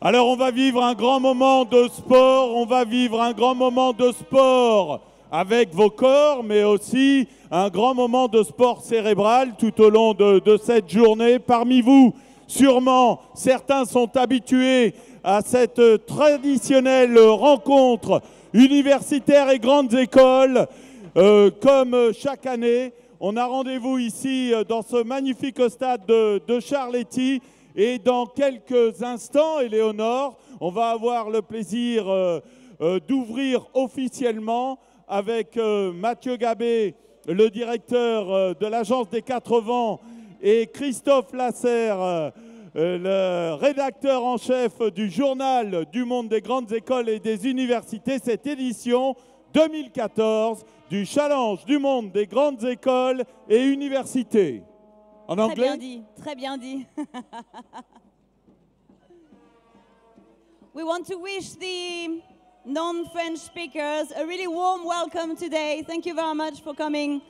Alors on va vivre un grand moment de sport, on va vivre un grand moment de sport avec vos corps, mais aussi un grand moment de sport cérébral tout au long de cette journée. Parmi vous, sûrement, certains sont habitués à cette traditionnelle rencontre universitaire et grandes écoles. Comme chaque année, on a rendez-vous ici dans ce magnifique stade de Charléty. Et dans quelques instants, Éléonore, on va avoir le plaisir d'ouvrir officiellement avec Mathieu Gabé, le directeur de l'Agence des 4 vents, et Christophe Lasserre, le rédacteur en chef du journal du monde des grandes écoles et des universités, cette édition 2014 du Challenge du monde des grandes écoles et universités. En anglais? Très bien dit, très bien dit. We want to wish the non-French speakers a really warm welcome today. Thank you very much for coming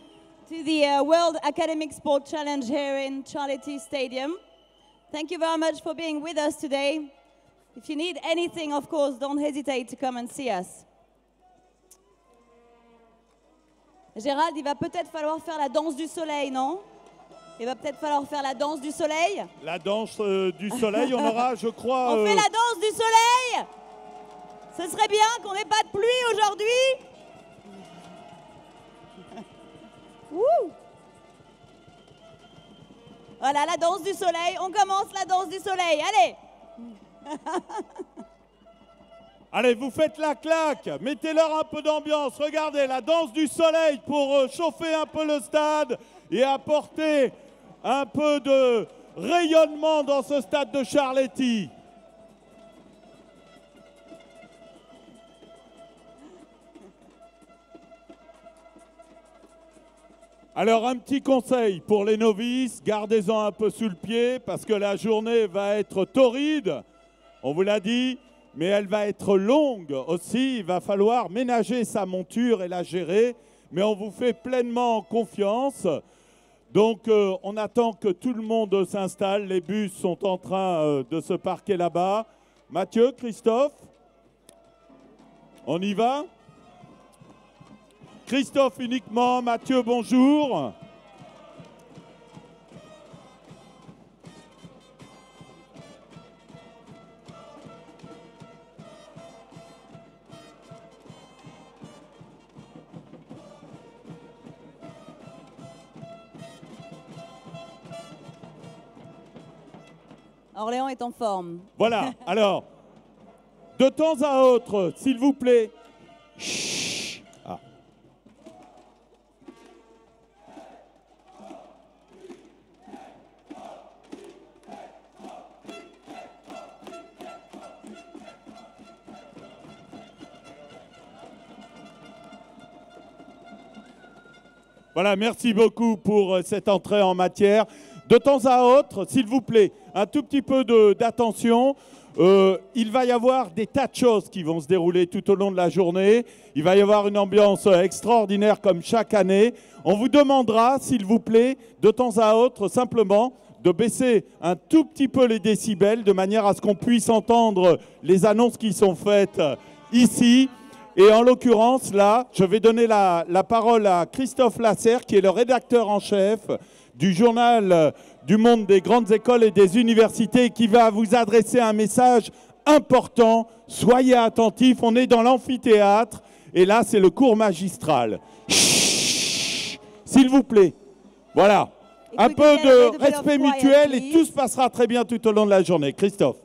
to the World Academic Sport Challenge here in Charléty Stadium. Thank you very much for being with us today. If you need anything, of course, don't hesitate to come and see us. Gérald, il va peut-être falloir faire la danse du soleil, non? Il va peut-être falloir faire la danse du soleil. La danse du soleil, on aura, je crois... On fait la danse du soleil. Ce serait bien qu'on n'ait pas de pluie aujourd'hui. Voilà, la danse du soleil. On commence la danse du soleil. Allez. Allez, vous faites la claque. Mettez-leur un peu d'ambiance. Regardez, la danse du soleil pour chauffer un peu le stade et apporter un peu de rayonnement dans ce stade de Charléty. Alors un petit conseil pour les novices, gardez-en un peu sous le pied parce que la journée va être torride, on vous l'a dit, mais elle va être longue aussi. Il va falloir ménager sa monture et la gérer, mais on vous fait pleinement confiance. Donc, on attend que tout le monde s'installe. Les bus sont en train de se parquer là-bas. Mathieu, Christophe, on y va? Christophe uniquement. Mathieu, bonjour. Orléans est en forme. Voilà, alors, de temps à autre, s'il vous plaît. Chut. Ah. Voilà, merci beaucoup pour cette entrée en matière. De temps à autre, s'il vous plaît, un tout petit peu d'attention. Il va y avoir des tas de choses qui vont se dérouler tout au long de la journée. Il va y avoir une ambiance extraordinaire comme chaque année. On vous demandera, s'il vous plaît, de temps à autre, simplement de baisser un tout petit peu les décibels de manière à ce qu'on puisse entendre les annonces qui sont faites ici. Et en l'occurrence, là, je vais donner la parole à Christophe Lasserre, qui est le rédacteur en chef du journal du monde des grandes écoles et des universités, qui va vous adresser un message important. Soyez attentifs, on est dans l'amphithéâtre et là c'est le cours magistral. Chut, s'il vous plaît. Voilà. Un peu de respect mutuel et tout se passera très bien tout au long de la journée. Christophe.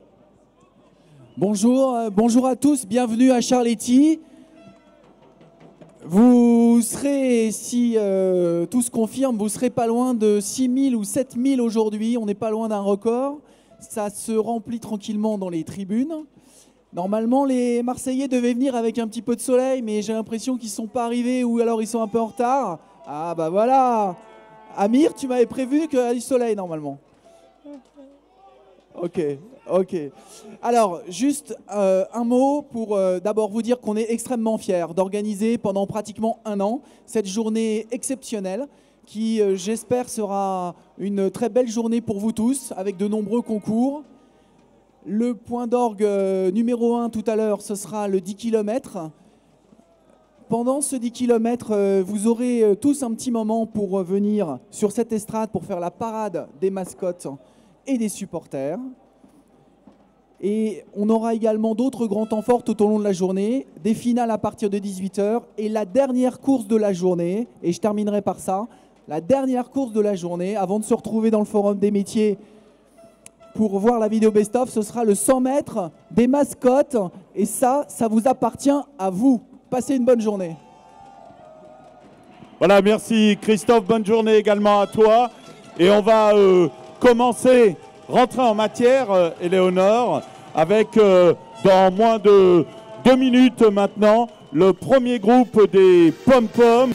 Bonjour, bonjour à tous, bienvenue à Charléty. Vous serez, si tout se confirme, vous serez pas loin de 6 000 ou 7 000 aujourd'hui. On n'est pas loin d'un record. Ça se remplit tranquillement dans les tribunes. Normalement, les Marseillais devaient venir avec un petit peu de soleil, mais j'ai l'impression qu'ils ne sont pas arrivés ou alors ils sont un peu en retard. Ah bah voilà. Amir, tu m'avais prévu qu'il y a du soleil normalement. Ok. Alors, juste un mot pour d'abord vous dire qu'on est extrêmement fiers d'organiser pendant pratiquement un an cette journée exceptionnelle qui, j'espère, sera une très belle journée pour vous tous avec de nombreux concours. Le point d'orgue numéro 1 tout à l'heure, ce sera le 10 km. Pendant ce 10 km, vous aurez tous un petit moment pour venir sur cette estrade pour faire la parade des mascottes et des supporters. Et on aura également d'autres grands temps forts tout au long de la journée, des finales à partir de 18 h et la dernière course de la journée, et je terminerai par ça, la dernière course de la journée, avant de se retrouver dans le forum des métiers pour voir la vidéo best-of, ce sera le 100 mètres des mascottes, et ça vous appartient à vous. Passez une bonne journée. Voilà, merci Christophe, bonne journée également à toi. Et on va rentrer en matière, Éléonore, avec dans moins de 2 minutes maintenant, le premier groupe des Pom-Pom.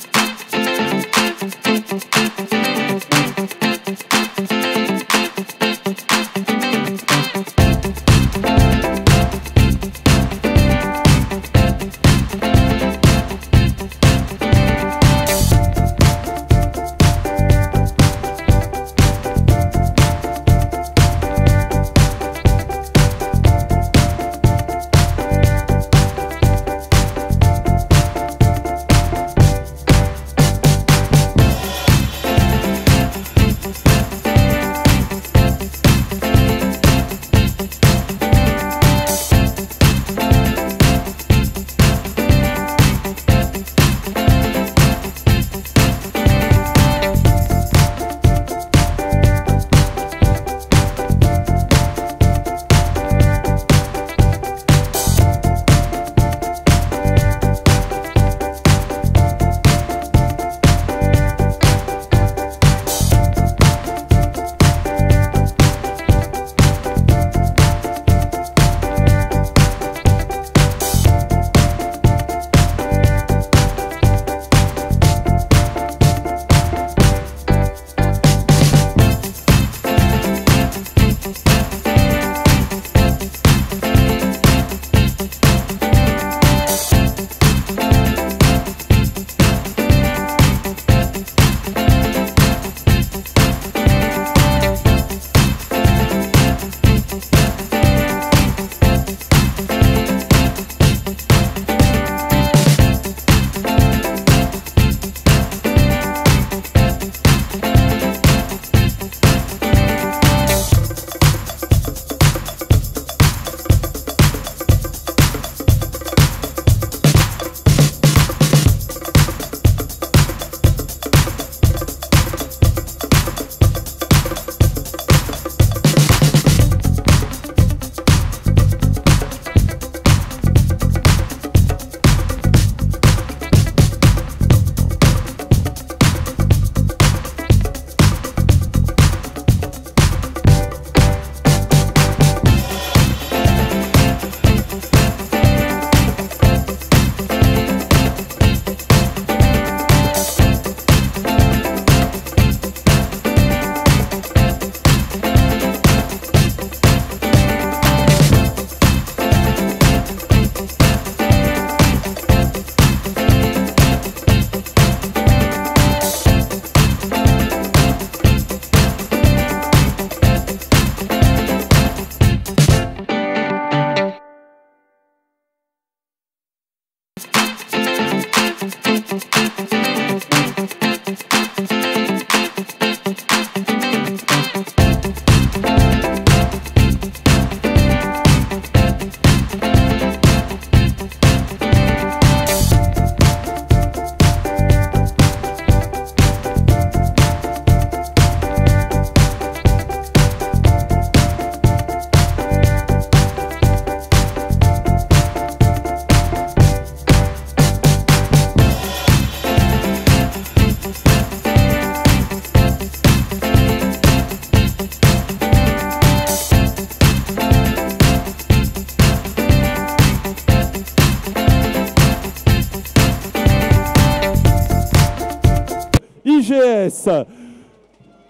IGS,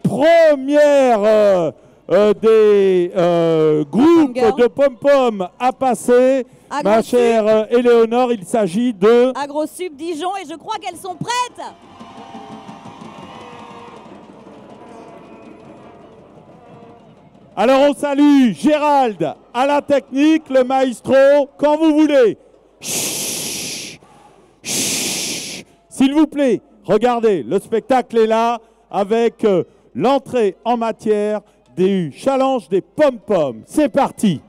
première des groupes de pom-pom à passer. Ma chère Éléonore, il s'agit de AgroSup Dijon et je crois qu'elles sont prêtes. Alors on salue Gérald à la technique, le maestro, quand vous voulez. Chut, chut. S'il vous plaît, regardez, le spectacle est là avec l'entrée en matière du challenge des pom-poms. C'est parti.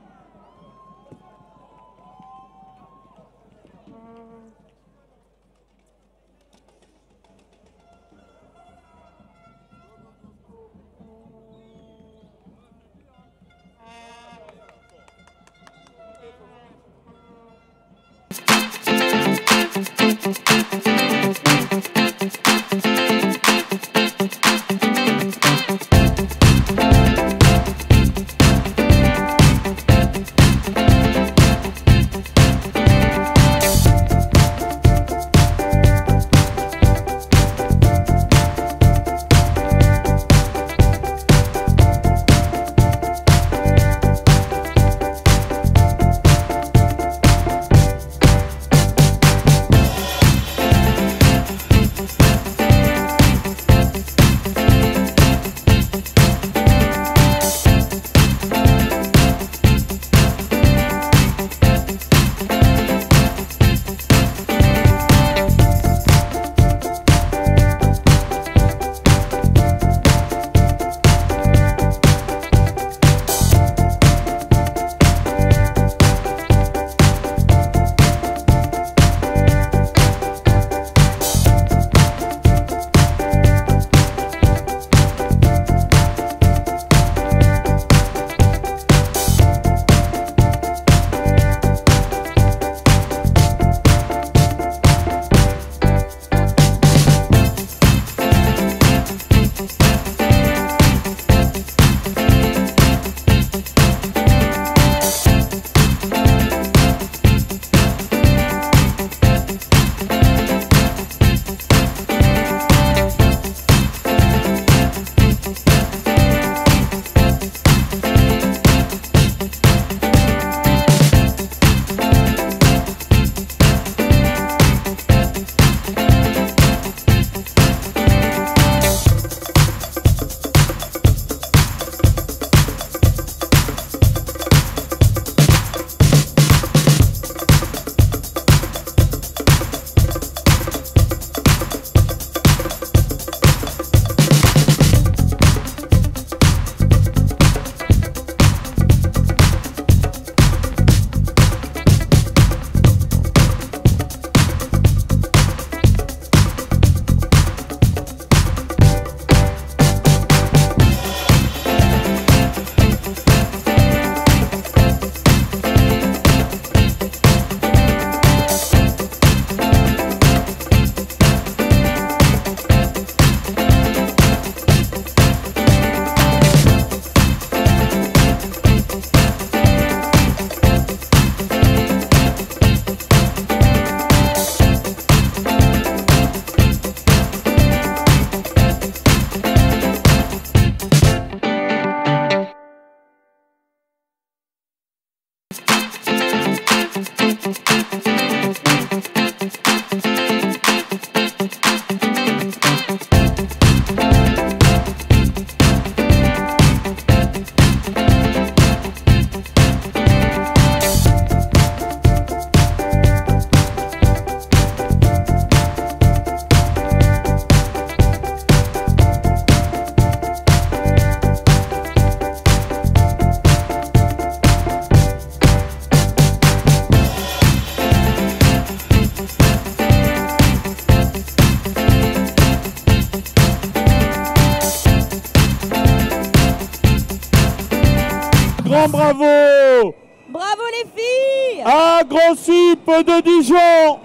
grand bravo! Bravo les filles! À Gros Sup de Dijon!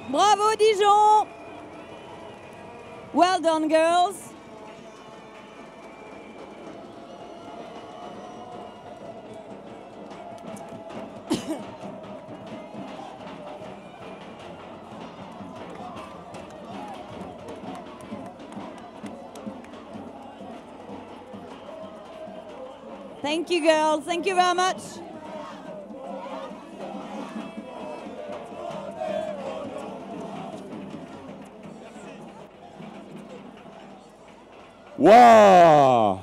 Bravo Dijon! Well done girls! Thank you girls, thank you very much. Waouh!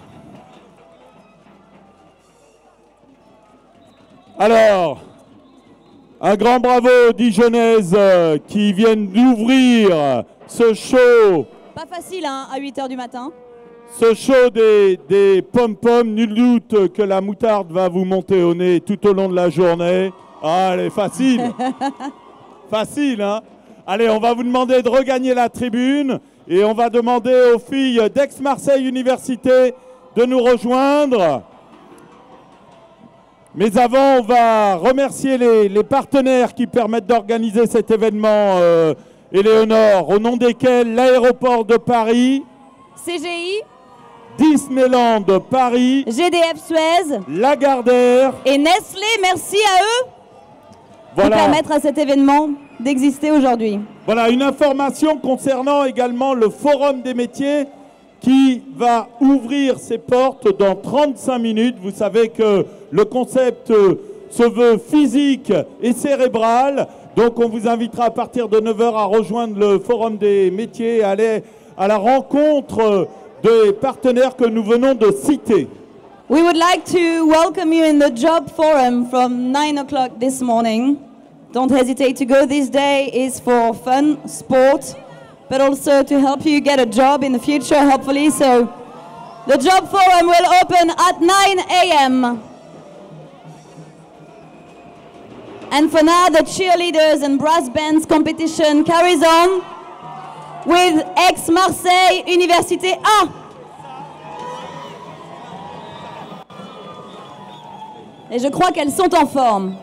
Alors, un grand bravo aux Dijonnaises qui viennent d'ouvrir ce show. Pas facile hein, à 8 h du matin. Ce show des pom-pom, nul doute que la moutarde va vous monter au nez tout au long de la journée. Ah, elle est facile. Facile, hein? Allez, on va vous demander de regagner la tribune et on va demander aux filles d'Aix-Marseille Université de nous rejoindre. Mais avant, on va remercier les partenaires qui permettent d'organiser cet événement, Éléonore, au nom desquels l'aéroport de Paris, CGI, Disneyland Paris, GDF Suez, Lagardère et Nestlé, merci à eux voilà. de permettre à cet événement d'exister aujourd'hui. Voilà, une information concernant également le Forum des métiers qui va ouvrir ses portes dans 35 minutes. Vous savez que le concept se veut physique et cérébral. Donc on vous invitera à partir de 9 h à rejoindre le Forum des métiers et aller à la rencontre des partenaires que nous venons de citer. We would like to welcome you in the job forum from 9 o'clock this morning. Don't hesitate to go. This day is for fun, sport, but also to help you get a job in the future, hopefully. So the job forum will open at 9 a.m. And for now, the cheerleaders and brass bands competition carries on with Aix-Marseille Université A. Et je crois qu'elles sont en forme.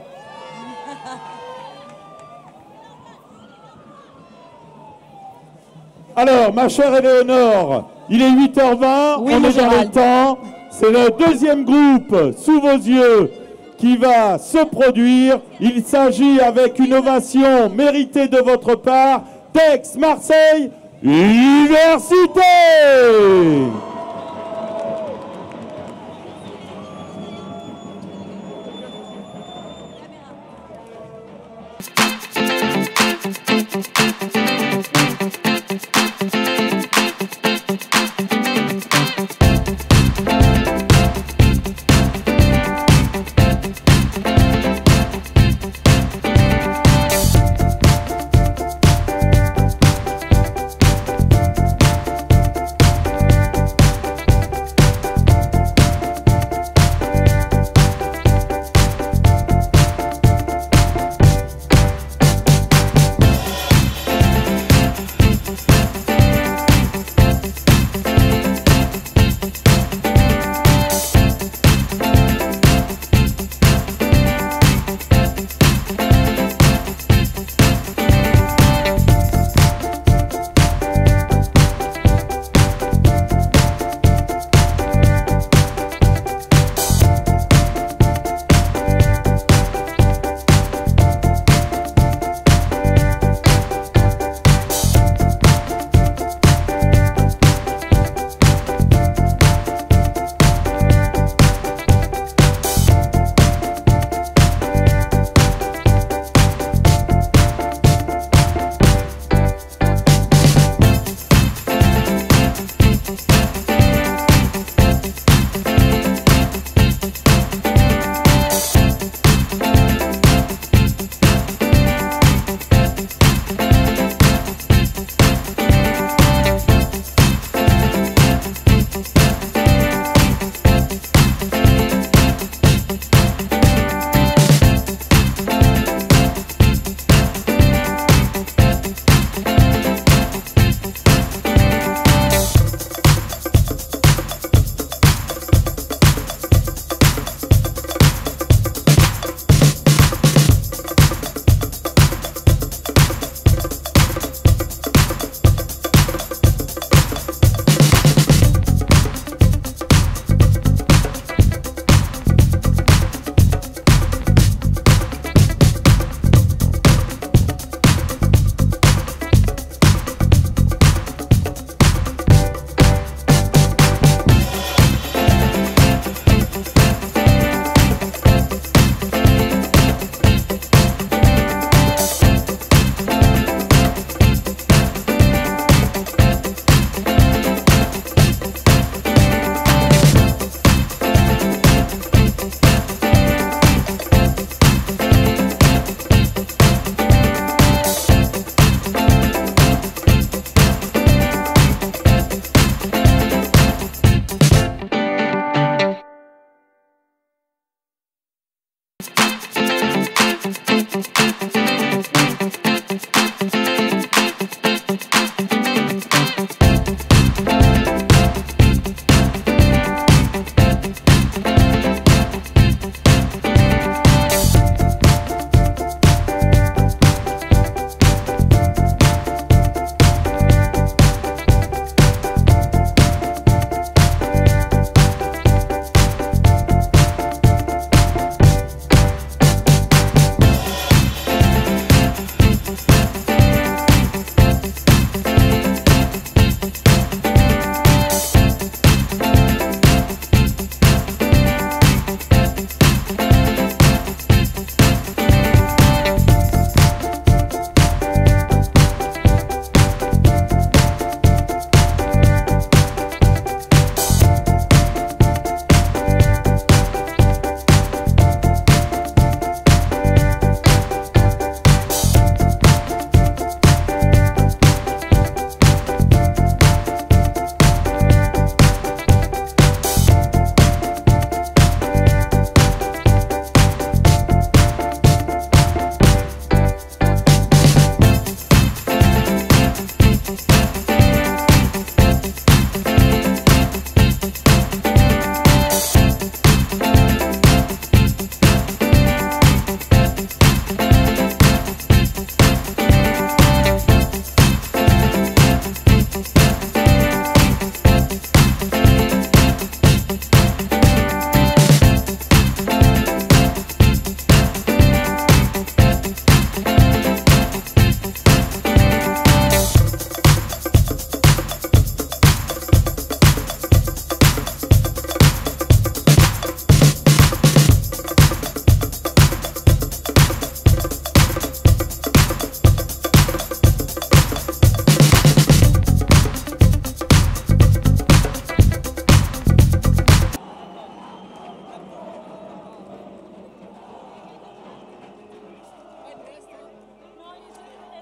Alors, ma chère Éléonore, il est 8 h 20, oui, on est dans le temps. C'est le deuxième groupe, sous vos yeux, qui va se produire. Il s'agit, avec une ovation méritée de votre part, d'Aix-Marseille Université.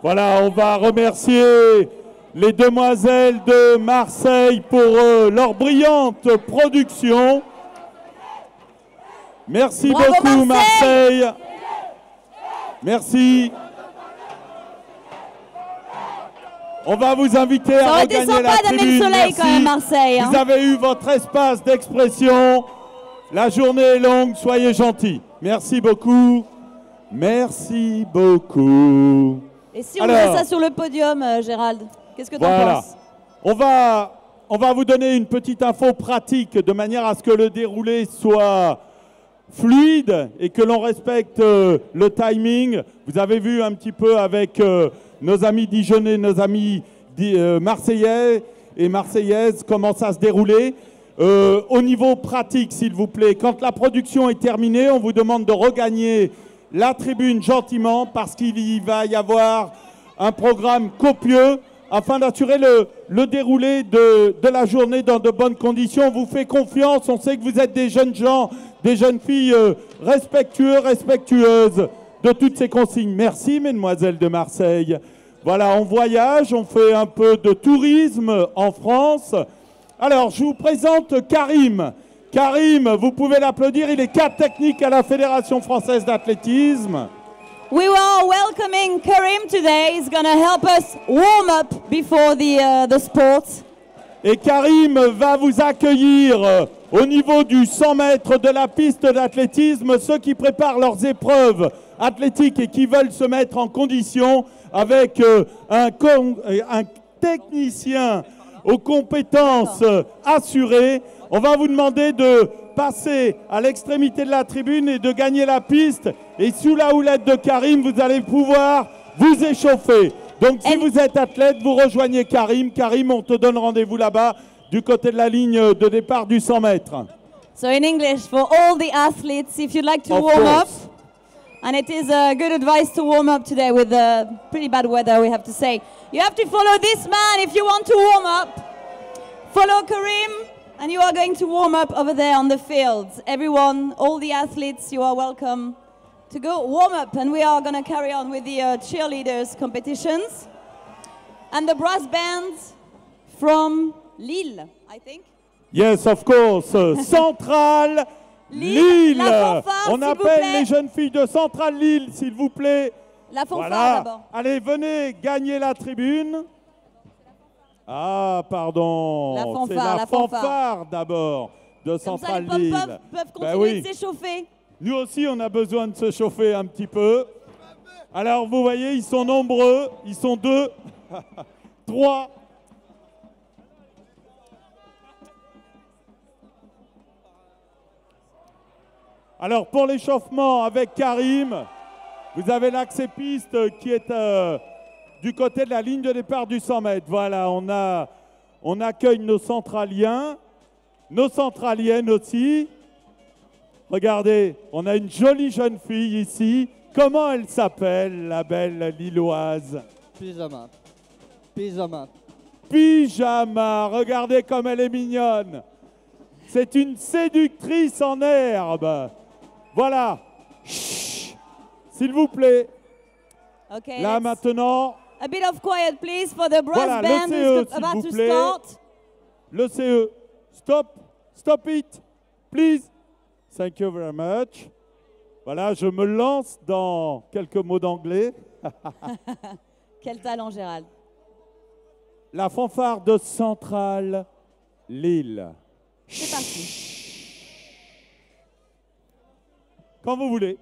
Voilà, on va remercier les demoiselles de Marseille pour leur brillante production. Merci Bravo, beaucoup Marseille. Marseille. Merci. On va vous inviter Ça à aurait été regagner la sympa d'amener tribune. le soleil Merci. quand même, Marseille. Hein. Vous avez eu votre espace d'expression. La journée est longue, soyez gentils. Merci beaucoup. Merci beaucoup. Et si on Alors, faisait ça sur le podium, Gérald, qu'est-ce que tu en voilà. penses? On va vous donner une petite info pratique de manière à ce que le déroulé soit fluide et que l'on respecte le timing. Vous avez vu un petit peu avec nos amis dijonnais, nos amis marseillais et marseillaises comment ça se déroulait. Au niveau pratique, s'il vous plaît, quand la production est terminée, on vous demande de regagner la tribune gentiment parce qu'il va y avoir un programme copieux afin d'assurer le déroulé de la journée dans de bonnes conditions. On vous fait confiance, on sait que vous êtes des jeunes gens, des jeunes filles respectueuses de toutes ces consignes. Merci, mesdemoiselles de Marseille. Voilà, on voyage, on fait un peu de tourisme en France. Alors, je vous présente Karim. Karim, vous pouvez l'applaudir, il est cadre technique à la Fédération française d'athlétisme. We were welcoming Karim today. He's going to help us warm up before the sports. Et Karim va vous accueillir au niveau du 100 mètres de la piste d'athlétisme, ceux qui préparent leurs épreuves athlétiques et qui veulent se mettre en condition avec un technicien aux compétences assurées. On va vous demander de passer à l'extrémité de la tribune et de gagner la piste. Et sous la houlette de Karim, vous allez pouvoir vous échauffer. Donc si vous êtes athlète, vous rejoignez Karim. Karim, on te donne rendez-vous là-bas, du côté de la ligne de départ du 100 mètres. So in English, for all the athletes, if you'd like to warm up, and it is a good advice to warm up today with the pretty bad weather, we have to say. You have to follow this man if you want to warm up. Follow Karim, and you are going to warm up over there on the fields. Everyone, all the athletes, you are welcome to go warm up, and we are going to carry on with the cheerleaders competitions. And the brass band from Lille, I think. Yes, of course. Centrale Lille. La fanfare, on s'il vous appelle plaît. les jeunes filles de Centrale Lille, s'il vous plaît. La fanfare Voilà. d'abord. Allez, venez gagner la tribune. Ah, pardon. La fanfare, C'est la la fanfare. fanfare d'abord de Comme ça, Centrale les Lille. pom-poms peuvent continuer Ben oui. de s'échauffer. Nous aussi, on a besoin de se chauffer un petit peu. Alors, vous voyez, ils sont nombreux. Ils sont 2, 3. Alors, pour l'échauffement avec Karim, vous avez l'accès piste qui est du côté de la ligne de départ du 100 mètres. Voilà, on accueille nos centraliens, nos centraliennes aussi. Regardez, on a une jolie jeune fille ici. Comment elle s'appelle, la belle Lilloise? Pyjama. Pyjama. Pyjama, regardez comme elle est mignonne. C'est une séductrice en herbe. Voilà. Chut, s'il vous plaît. Okay. Là let's- maintenant, A bit of quiet, please, for the brass Voilà, le band CE, who's s'il about vous to plaît. start. le CE. Stop. Stop it. Please. Thank you very much. Voilà, je me lance dans quelques mots d'anglais. Quel talent, Gérald. La fanfare de Centrale Lille. C'est parti. Quand vous voulez.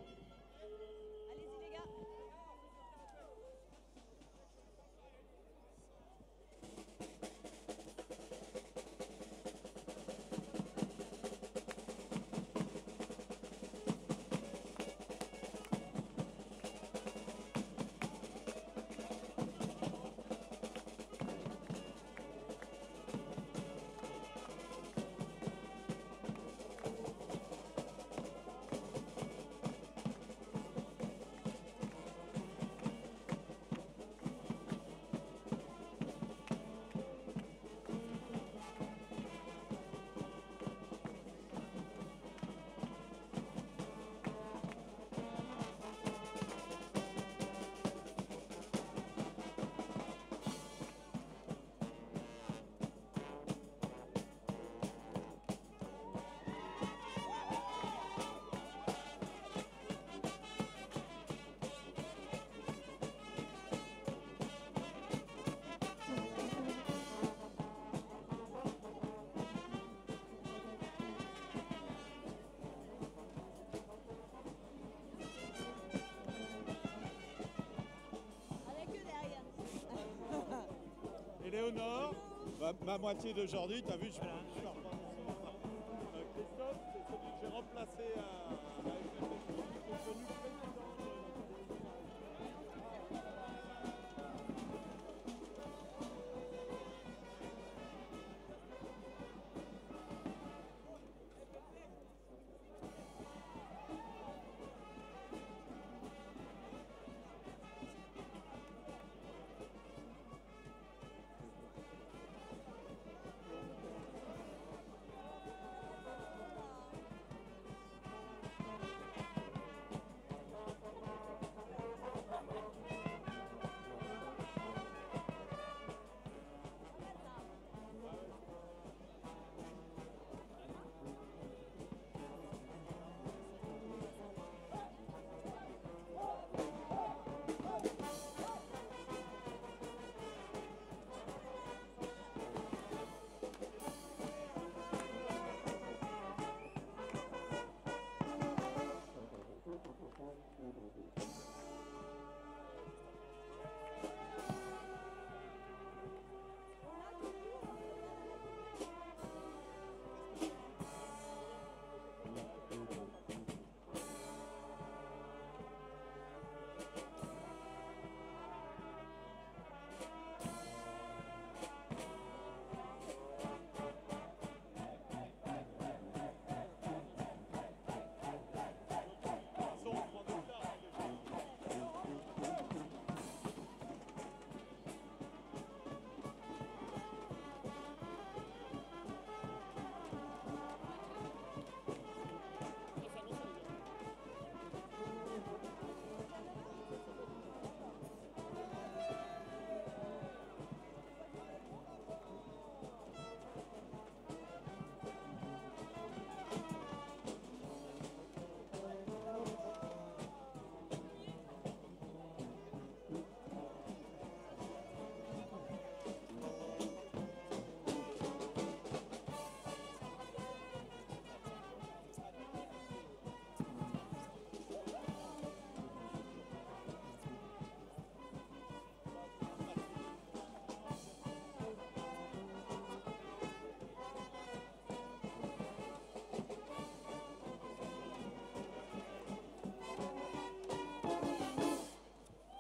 Léonore, ma moitié d'aujourd'hui, tu as vu, je suis reprononcé. Christophe, c'est celui que j'ai remplacé à la FFF, qui est devenu président de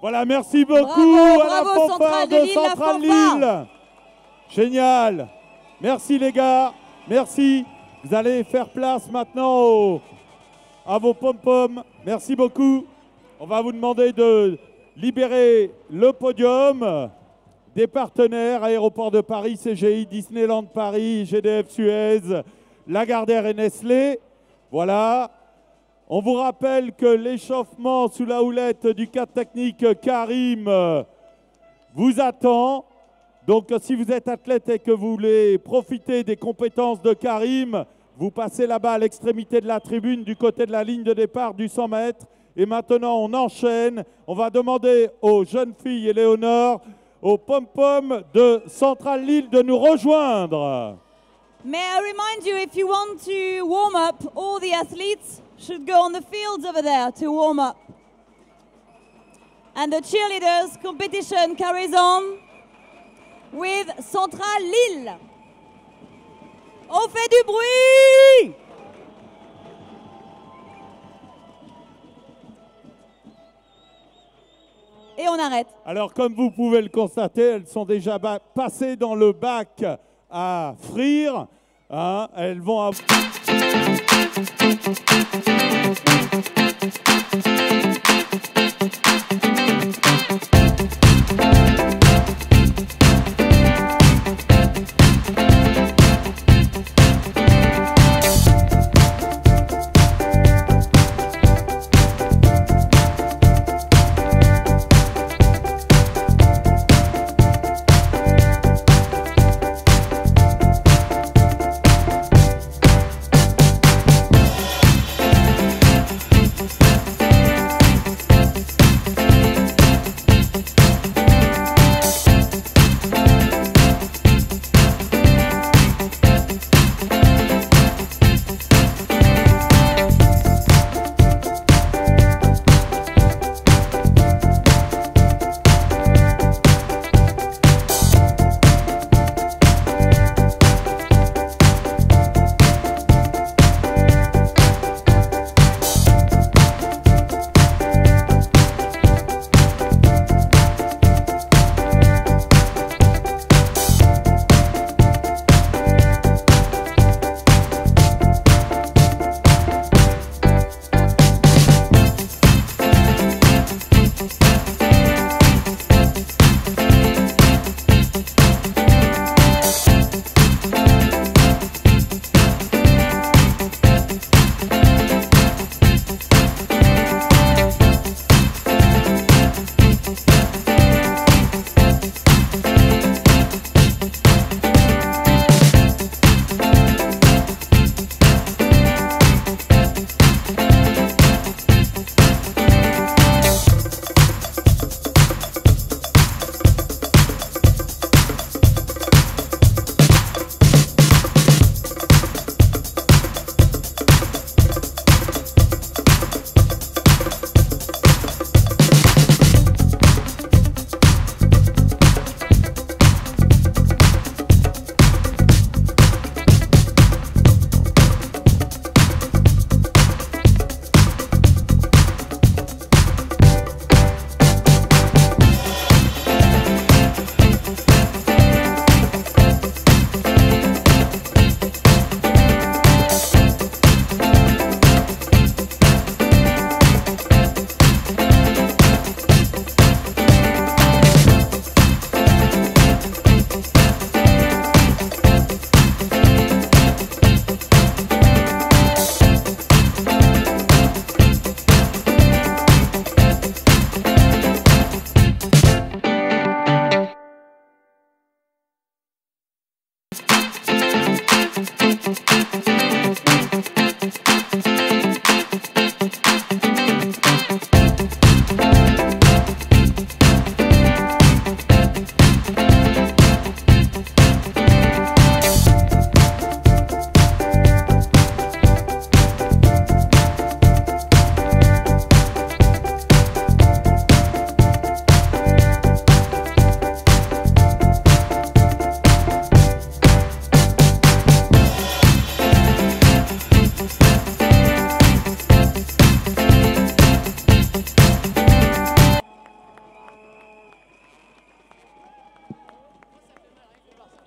Voilà, merci beaucoup Bravo, à la bravo, fanfare Centrale de de Lille, la Centrale fanfare. Lille. Génial. Merci les gars, merci. Vous allez faire place maintenant à vos pom-poms. Merci beaucoup. On va vous demander de libérer le podium des partenaires Aéroport de Paris, CGI, Disneyland Paris, GDF Suez, Lagardère et Nestlé. Voilà. On vous rappelle que l'échauffement sous la houlette du cadre technique Karim vous attend. Donc si vous êtes athlète et que vous voulez profiter des compétences de Karim, vous passez là-bas à l'extrémité de la tribune du côté de la ligne de départ du 100 mètres. Et maintenant on enchaîne. On va demander aux jeunes filles et Léonore, aux pom-pom de Centrale Lille de nous rejoindre. May I remind you, if you want to warm up, all the athletes should go on the fields over there to warm up. And the cheerleaders competition carries on with Centrale Lille. On fait du bruit! Et on arrête. Alors, comme vous pouvez le constater, elles sont déjà passées dans le bac à frire. Hein, elles vont avoir...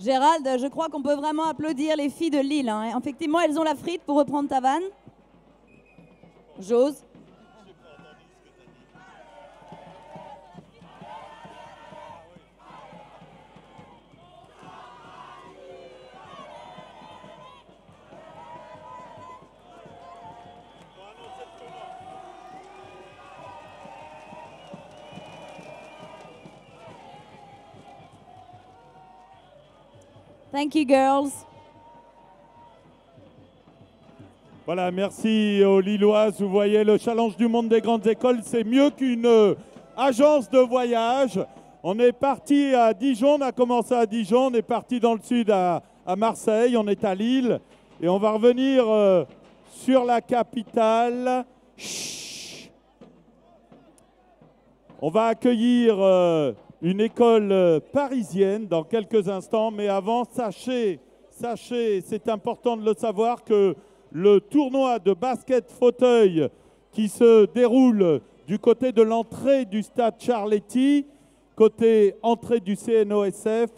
Gérald, je crois qu'on peut vraiment applaudir les filles de Lille. Hein. Effectivement, elles ont la frite pour reprendre ta vanne. J'ose. Thank you, girls. Voilà, merci aux Lilloises. Vous voyez, le challenge du monde des grandes écoles, c'est mieux qu'une agence de voyage. On est parti à Dijon, on a commencé à Dijon, on est parti dans le sud à Marseille, on est à Lille. Et on va revenir sur la capitale. Chut. On va accueillir une école parisienne dans quelques instants, mais avant, sachez, c'est important de le savoir, que le tournoi de basket fauteuil qui se déroule du côté de l'entrée du stade Charletti, côté entrée du CNOSF,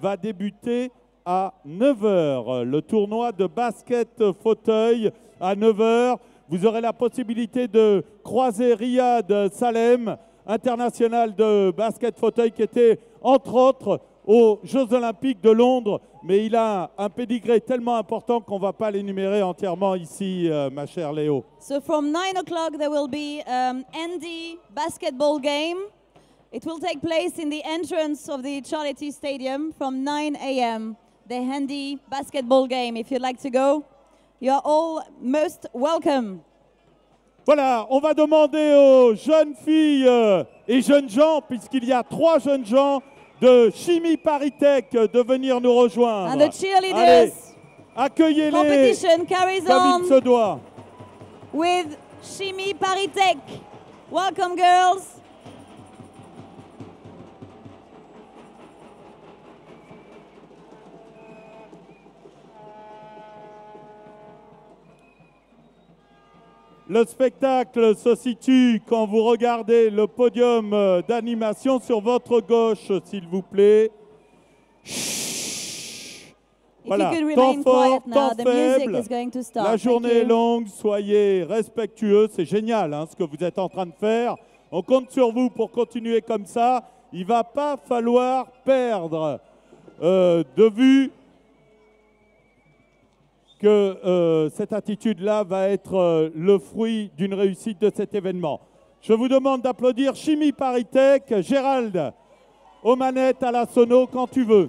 va débuter à 9h. Le tournoi de basket fauteuil à 9h. Vous aurez la possibilité de croiser Riyad Salem, international de basket fauteuil, qui était entre autres aux Jeux Olympiques de Londres, mais il a un pédigré tellement important qu'on ne va pas l'énumérer entièrement ici, ma chère Léo. So from 9 o'clock there will be Andy basketball game. It will take place in the entrance of the Charletti Stadium from 9 a.m. The Handy basketball game. If you'd like to go, you are all most welcome. Voilà, on va demander aux jeunes filles et jeunes gens, puisqu'il y a 3 jeunes gens de Chimie ParisTech, de venir nous rejoindre. And the cheerleaders. Allez, accueillez-les Competition carries comme il se on doit. with Chimie ParisTech. Welcome, girls. Le spectacle se situe quand vous regardez le podium d'animation sur votre gauche, s'il vous plaît. Chut. Voilà, If you could temps remain fort, quiet now, temps the music faible. is going to start. La Thank journée est you. longue, soyez respectueux. C'est génial hein, ce que vous êtes en train de faire. On compte sur vous pour continuer comme ça. Il ne va pas falloir perdre de vue que cette attitude-là va être le fruit d'une réussite de cet événement. Je vous demande d'applaudir Chimie ParisTech, Gérald, aux manettes, à la sono, quand tu veux.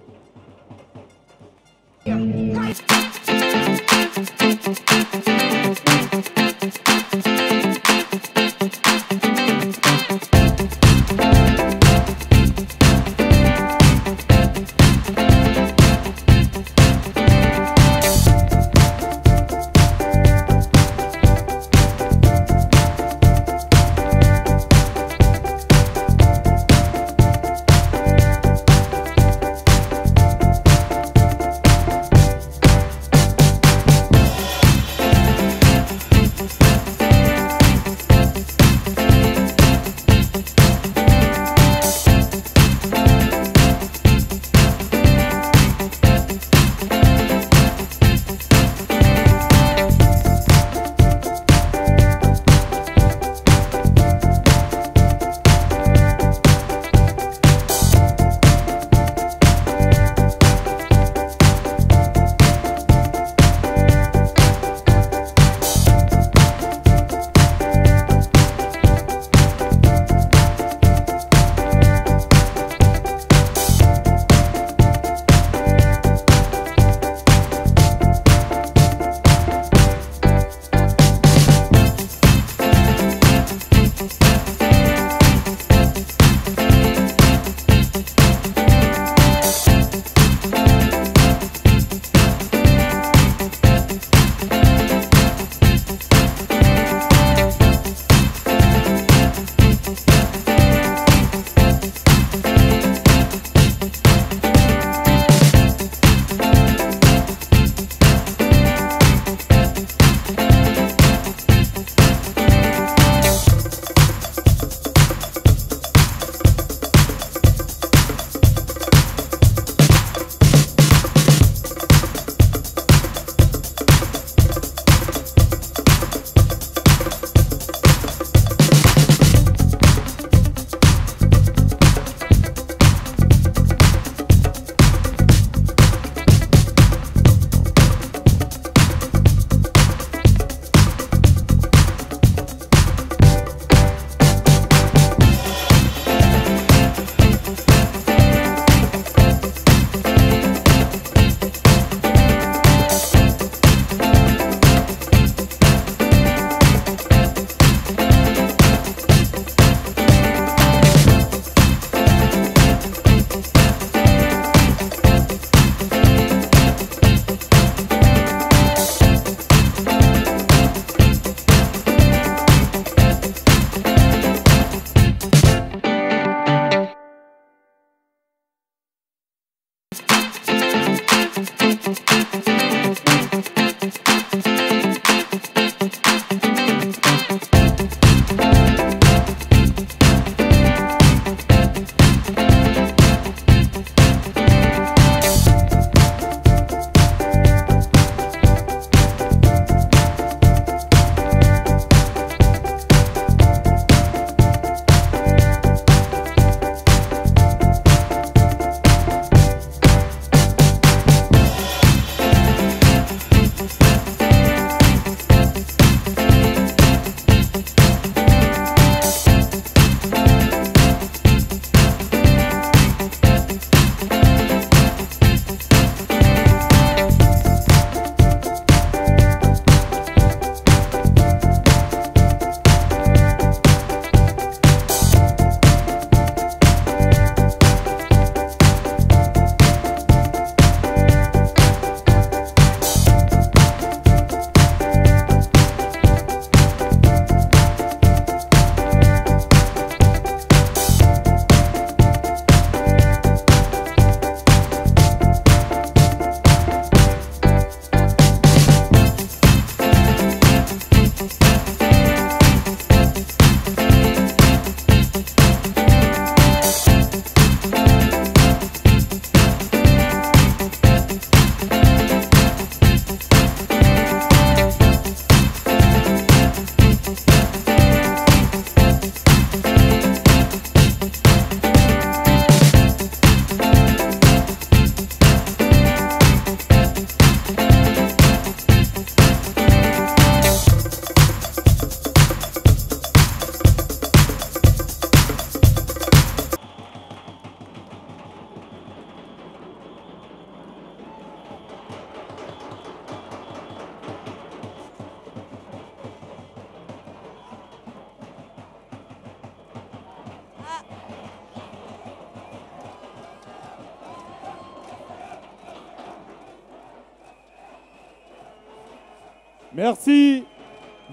Merci.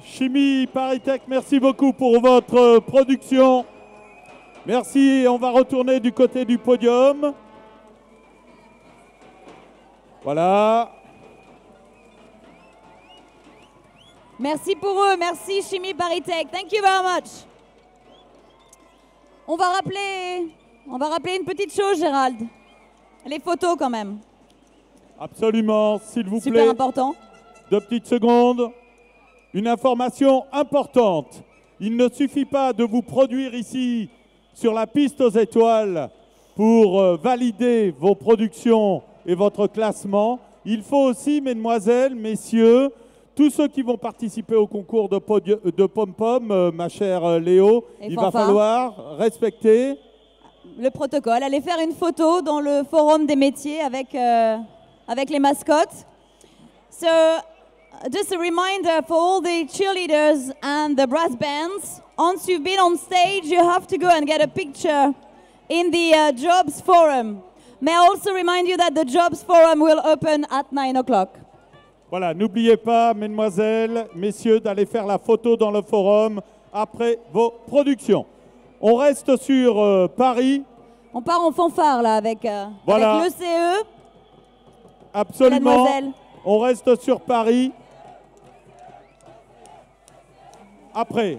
Chimie Paritech, merci beaucoup pour votre production. Merci. On va retourner du côté du podium. Voilà. Merci pour eux, merci Chimie Paritech. Thank you very much. On va rappeler une petite chose, Gérald. Les photos quand même. Absolument, s'il vous Super plaît. important. 2 petites secondes. Une information importante. Il ne suffit pas de vous produire ici sur la piste aux étoiles pour valider vos productions et votre classement. Il faut aussi, mesdemoiselles, messieurs, tous ceux qui vont participer au concours de pom-pom, ma chère Léo, il va falloir respecter le protocole. Allez faire une photo dans le forum des métiers avec les mascottes. So, just a reminder for all the cheerleaders and the brass bands, once you've been on stage, you have to go and get a picture in the Jobs Forum. May I also remind you that the Jobs Forum will open at 9 o'clock. Voilà, n'oubliez pas, mesdemoiselles, messieurs, d'aller faire la photo dans le forum après vos productions. On reste sur Paris. On part en fanfare là avec Voilà. l'ECE. Absolument. On reste sur Paris. Après.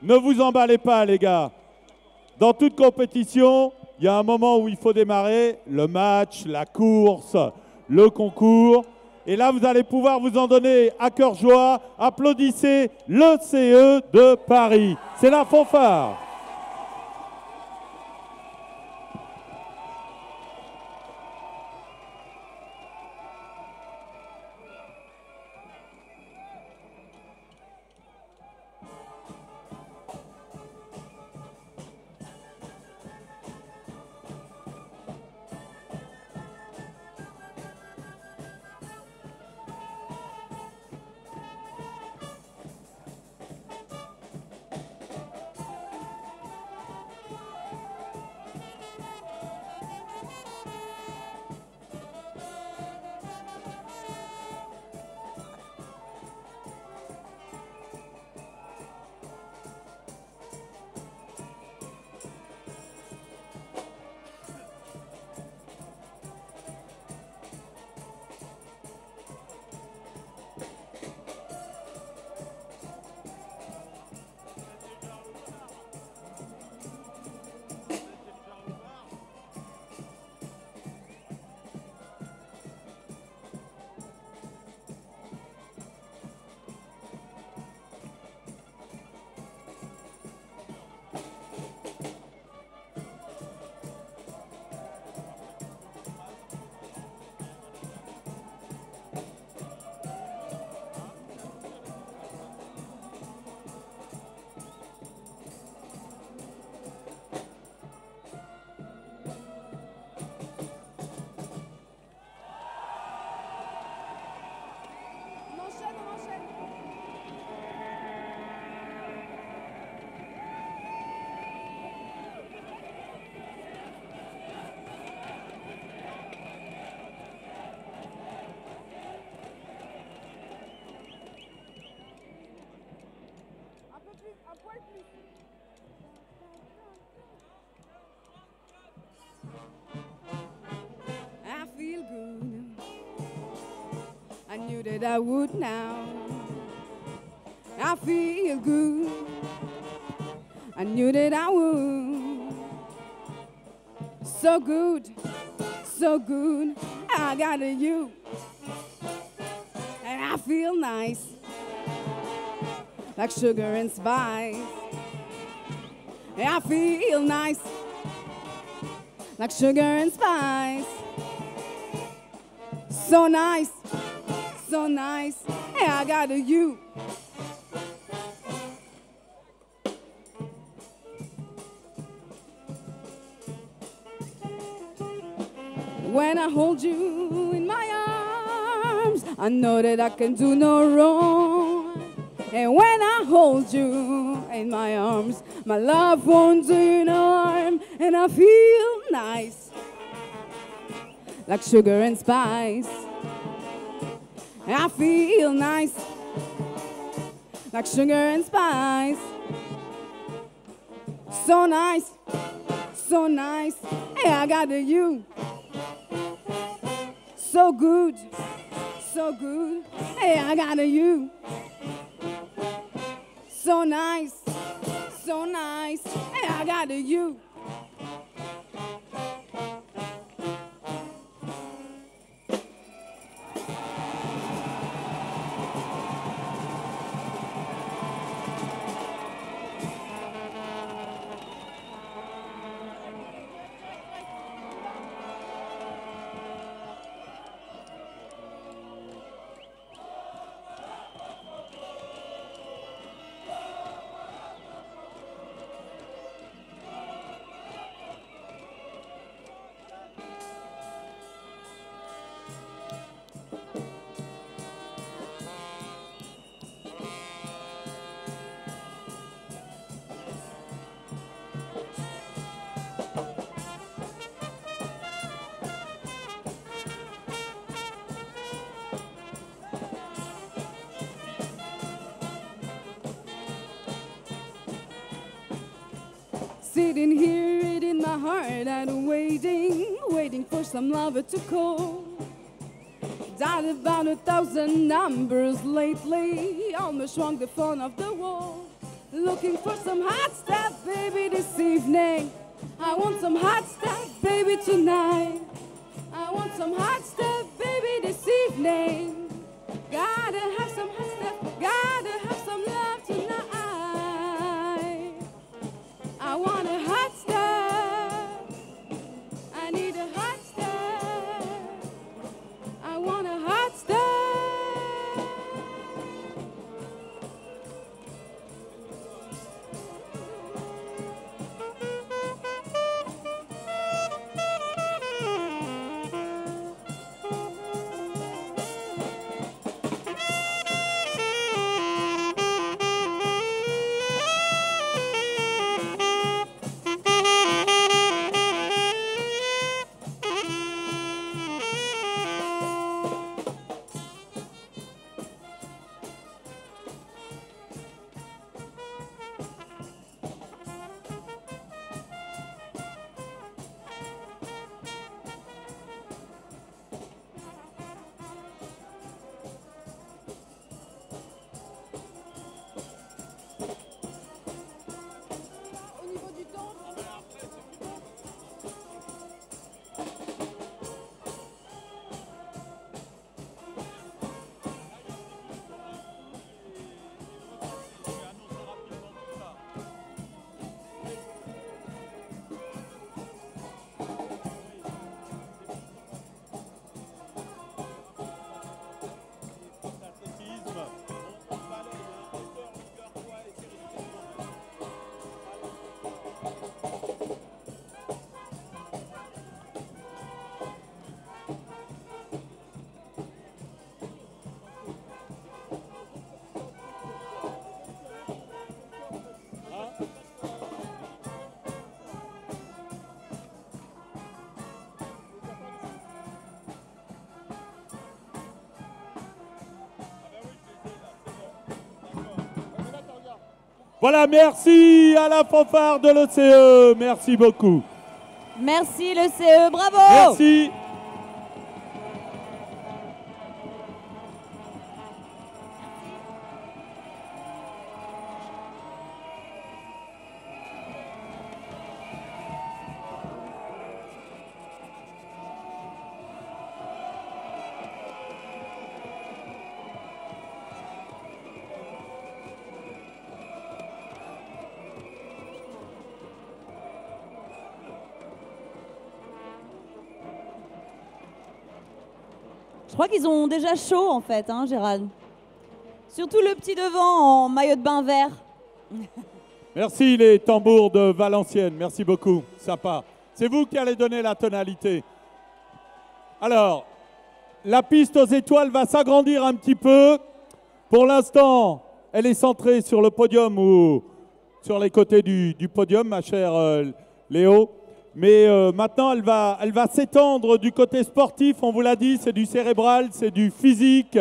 Ne vous emballez pas, les gars. Dans toute compétition, il y a un moment où il faut démarrer le match, la course, le concours. Et là, vous allez pouvoir vous en donner à cœur joie. Applaudissez le CE de Paris. C'est la fanfare. I feel good. I knew that I would now. I feel good. I knew that I would. So good, so good. I got you. And I feel nice, like sugar and spice. And I feel nice, like sugar and spice. So nice, so nice. Hey, I got you. When I hold you in my arms, I know that I can do no wrong. And when I hold you in my arms, my love won't do you no harm. And I feel nice, like sugar and spice. I feel nice, like sugar and spice. So nice, so nice. Hey, I got the you. So good, so good. Hey, I got the you. So nice, so nice. Hey, I got the you. Sitting here, it in my heart, and waiting for some lover to call. Dialed about 1,000 numbers lately, almost swung the phone off the wall. Looking for some hot stuff, baby, this evening. I want some hot stuff, baby, tonight. I want some hot stuff, baby, this evening. Gotta have some hot stuff, gotta have some love tonight. I want a hot stuff. I need a hot stuff. I want a hot stuff. Voilà, merci à la fanfare de l'ECE. Merci beaucoup. Merci le CE, bravo. Merci. Je crois qu'ils ont déjà chaud en fait, hein, Gérald. Surtout le petit devant en maillot de bain vert. Merci les tambours de Valenciennes. Merci beaucoup. Sympa. C'est vous qui allez donner la tonalité. Alors, la piste aux étoiles va s'agrandir un petit peu. Pour l'instant, elle est centrée sur le podium ou sur les côtés du podium, ma chère Léo. Mais maintenant, elle va s'étendre du côté sportif. On vous l'a dit, c'est du cérébral, c'est du physique.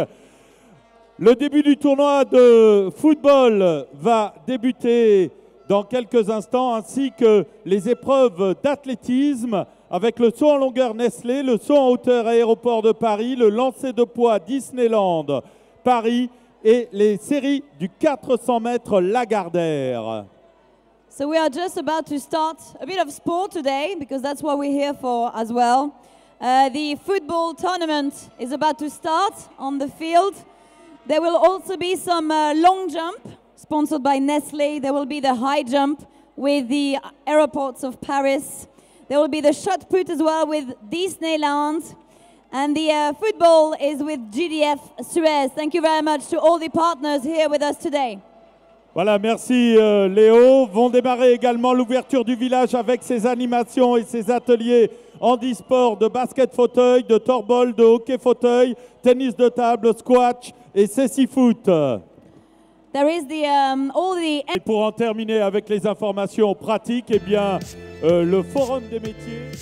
Le début du tournoi de football va débuter dans quelques instants, ainsi que les épreuves d'athlétisme avec le saut en longueur Nestlé, le saut en hauteur Aéroport de Paris, le lancer de poids Disneyland Paris et les séries du 400 mètres Lagardère. So we are just about to start a bit of sport today, because that's what we're here for as well. The football tournament is about to start on the field. There will also be some long jump, sponsored by Nestlé. There will be the high jump with the airports of Paris. There will be the shot put as well with Disneyland. And the football is with GDF Suez. Thank you very much to all the partners here with us today. Voilà, merci Léo. Vont démarrer également l'ouverture du village avec ses animations et ses ateliers handisport de basket fauteuil, de torball, de hockey fauteuil, tennis de table, squash et cécifoot. There is the all the. Et pour en terminer avec les informations pratiques, eh bien, le Forum des métiers.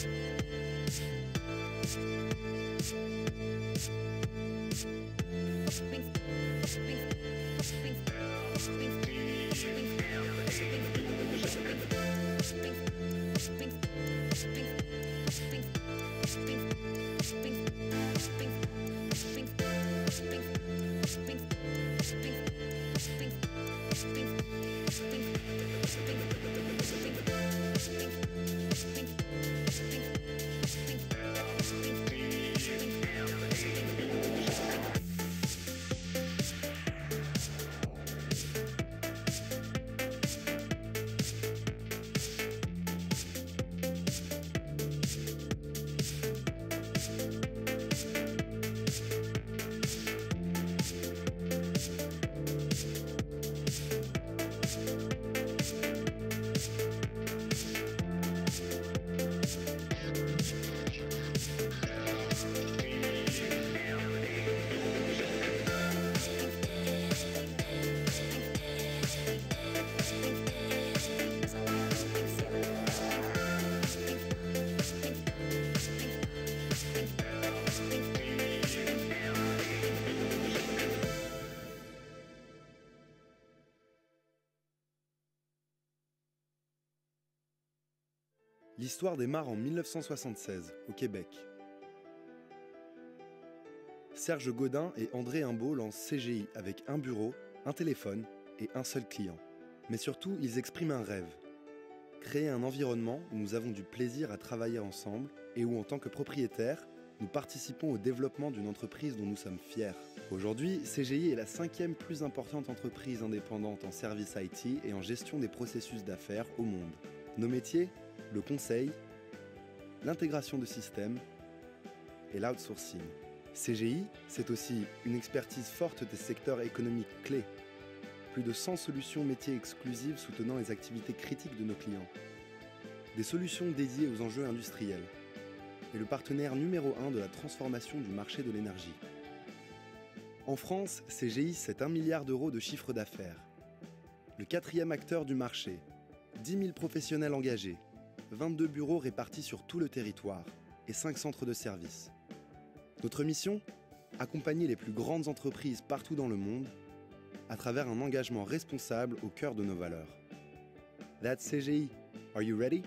L'histoire démarre en 1976, au Québec. Serge Godin et André Imbeau lancent CGI avec un bureau, un téléphone et un seul client. Mais surtout, ils expriment un rêve. Créer un environnement où nous avons du plaisir à travailler ensemble et où, en tant que propriétaires, nous participons au développement d'une entreprise dont nous sommes fiers. Aujourd'hui, CGI est la 5e plus importante entreprise indépendante en service IT et en gestion des processus d'affaires au monde. Nos métiers ? Le conseil, l'intégration de systèmes et l'outsourcing. CGI, c'est aussi une expertise forte des secteurs économiques clés. Plus de 100 solutions métiers exclusives soutenant les activités critiques de nos clients. Des solutions dédiées aux enjeux industriels. Et le partenaire numéro 1 de la transformation du marché de l'énergie. En France, CGI, c'est 1 milliard d'euros de chiffre d'affaires. Le 4e acteur du marché. 10 000 professionnels engagés. 22 bureaux répartis sur tout le territoire et 5 centres de services. Notre mission ? Accompagner les plus grandes entreprises partout dans le monde à travers un engagement responsable au cœur de nos valeurs. That's CGI. Are you ready ?